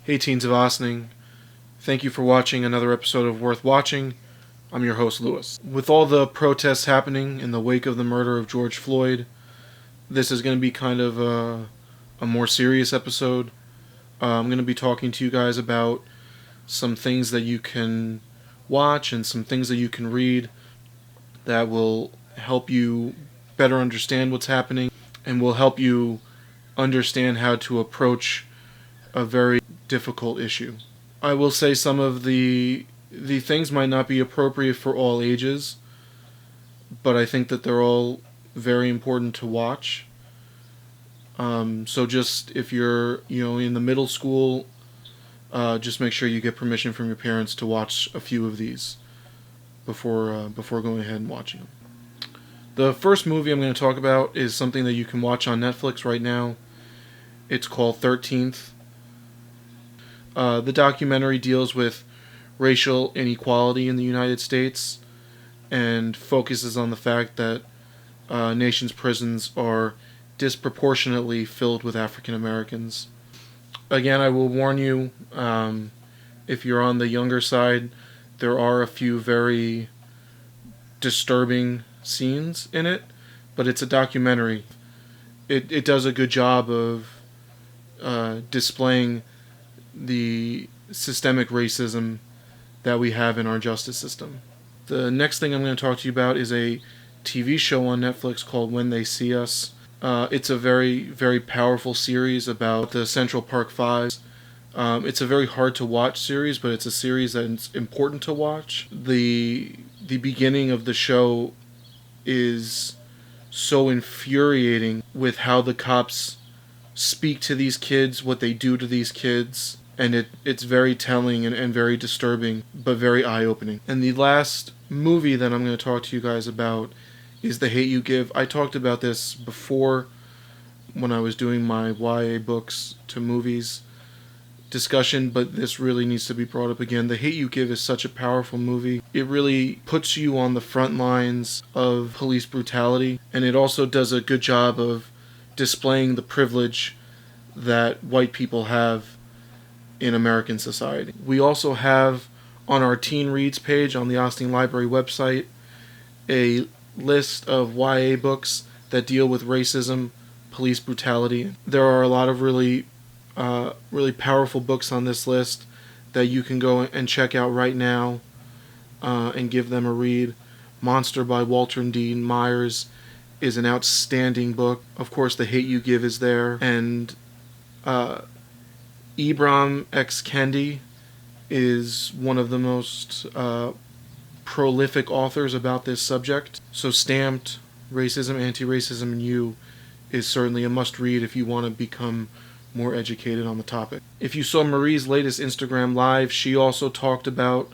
Hey teens of Ossining, thank you for watching another episode of Worth Watching. I'm your host, Lewis. With all the protests happening in the wake of the murder of George Floyd, this is going to be kind of a more serious episode. I'm going to be talking to you guys about some things that you can watch and some things that you can read that will help you better understand what's happening and will help you understand how to approach a very difficult issue. I will say some of the things might not be appropriate for all ages, but I think that they're all very important to watch. So just if you're in the middle school, just make sure you get permission from your parents to watch a few of these before going ahead and watching them. The first movie I'm going to talk about is something that you can watch on Netflix right now. It's called 13th. The documentary deals with racial inequality in the United States and focuses on the fact that nation's prisons are disproportionately filled with African Americans. Again, I will warn you, if you're on the younger side, there are a few very disturbing scenes in it, but it's a documentary. It does a good job of displaying the systemic racism that we have in our justice system. The next thing I'm going to talk to you about is a TV show on Netflix called When They See Us. It's a very, very powerful series about the Central Park Five. It's a very hard to watch series, but it's a series that's important to watch. The beginning of the show is so infuriating with how the cops speak to these kids, what they do to these kids, and it's very telling and very disturbing, but very eye-opening. And the last movie that I'm going to talk to you guys about is The Hate U Give. I talked about this before when I was doing my YA books to movies discussion, but this really needs to be brought up again. The Hate U Give is such a powerful movie. It really puts you on the front lines of police brutality, and it also does a good job of displaying the privilege that white people have in American society. We also have on our Teen Reads page on the Austin Library website a list of YA books that deal with racism, police brutality. There are a lot of really powerful books on this list that you can go and check out right now and give them a read. Monster by Walter D. Myers is an outstanding book. Of course, The Hate U Give is there, and Ibram X. Kendi is one of the most prolific authors about this subject. So Stamped, Racism, Anti-Racism, and You is certainly a must-read if you want to become more educated on the topic. If you saw Marie's latest Instagram Live, she also talked about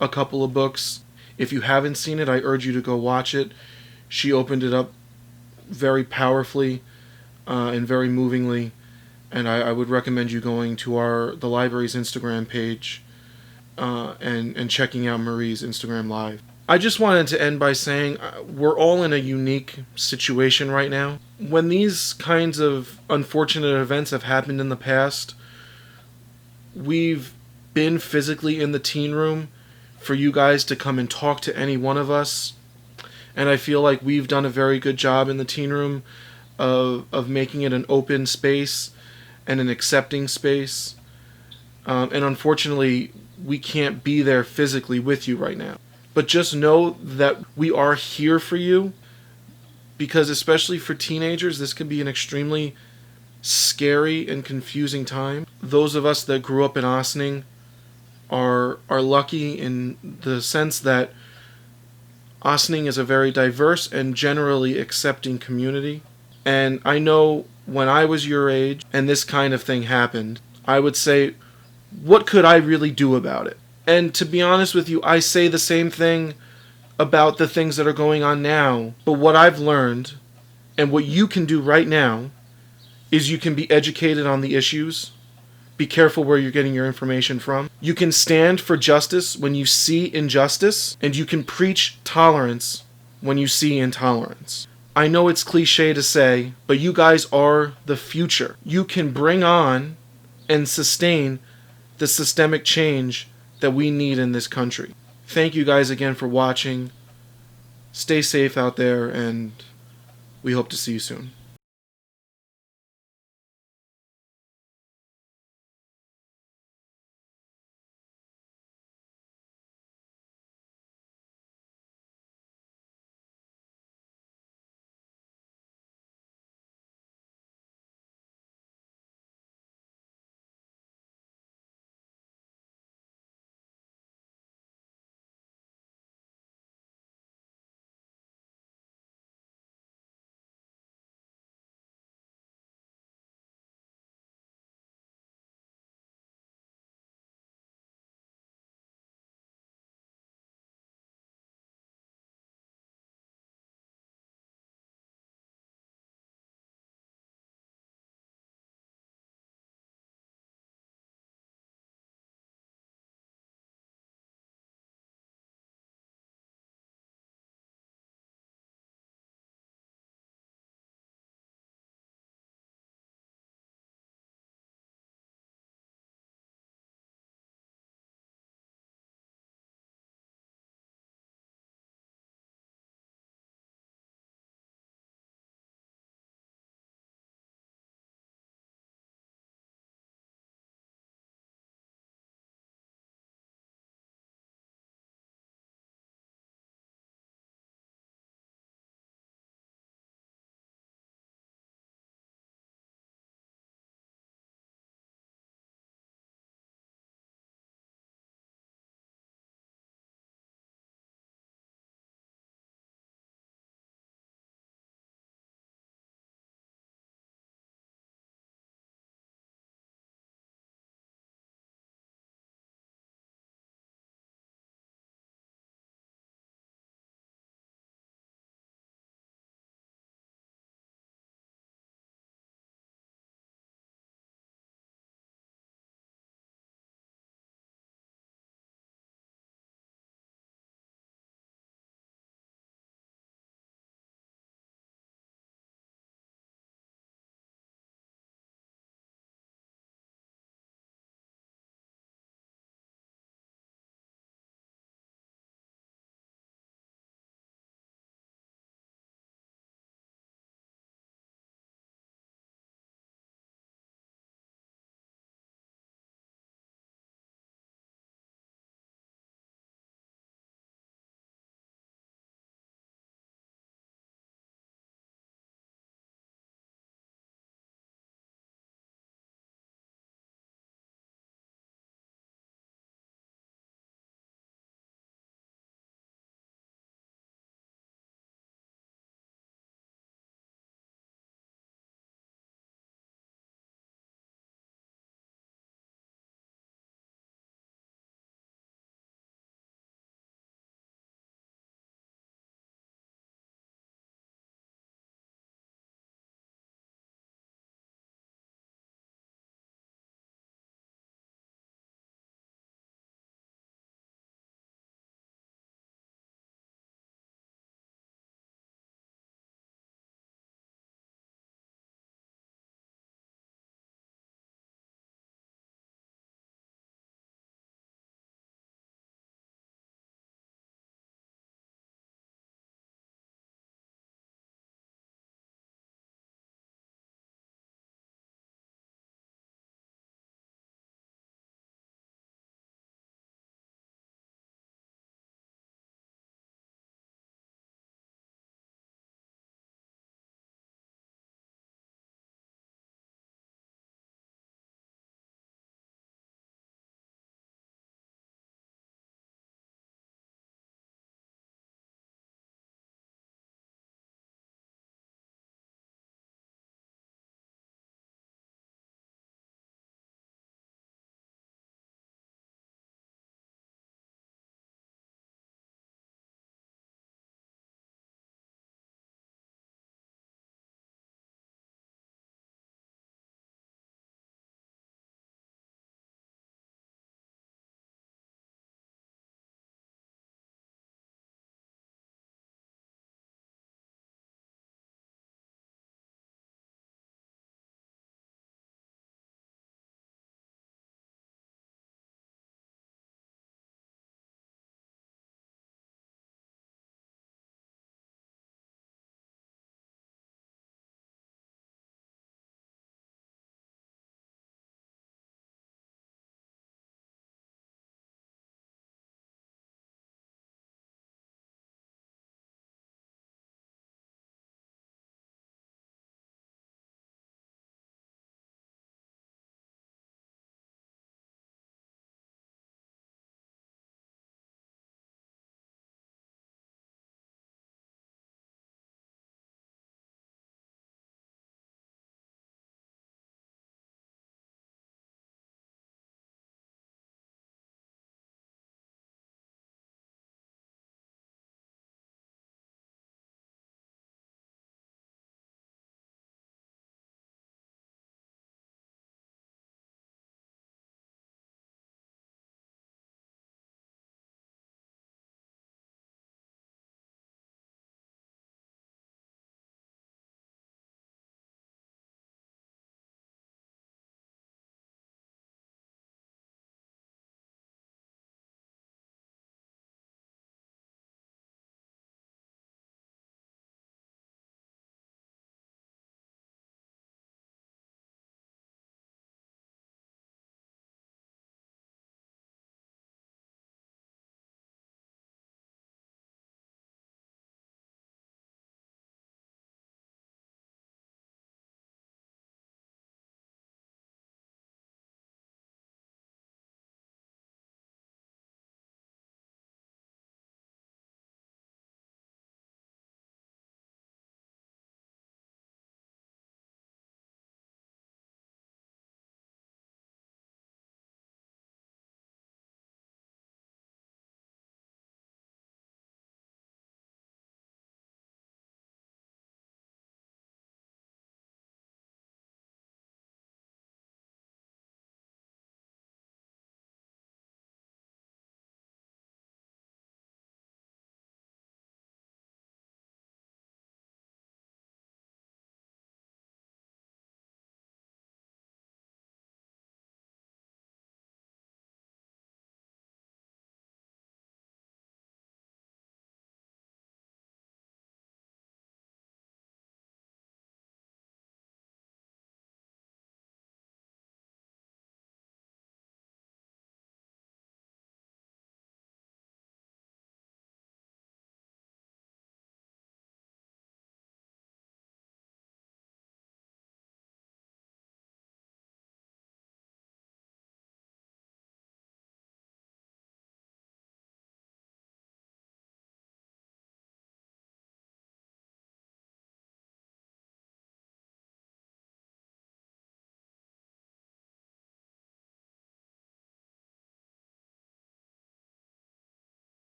a couple of books. If you haven't seen it, I urge you to go watch it. She opened it up very powerfully and very movingly, and I would recommend you going to the library's Instagram page and checking out Marie's Instagram Live. I just wanted to end by saying we're all in a unique situation right now. When these kinds of unfortunate events have happened in the past, we've been physically in the teen room for you guys to come and talk to any one of us, and I feel like we've done a very good job in the teen room of making it an open space and an accepting space. And unfortunately, we can't be there physically with you right now. But just know that we are here for you, because especially for teenagers, this can be an extremely scary and confusing time. Those of us that grew up in Ossining are lucky in the sense that Ossining is a very diverse and generally accepting community. And I know when I was your age and this kind of thing happened, I would say, what could I really do about it? And to be honest with you, I say the same thing about the things that are going on now. But what I've learned and what you can do right now is you can be educated on the issues. Be careful where you're getting your information from. You can stand for justice when you see injustice, and you can preach tolerance when you see intolerance. I know it's cliche to say, but you guys are the future. You can bring on and sustain the systemic change that we need in this country. Thank you guys again for watching. Stay safe out there, and we hope to see you soon.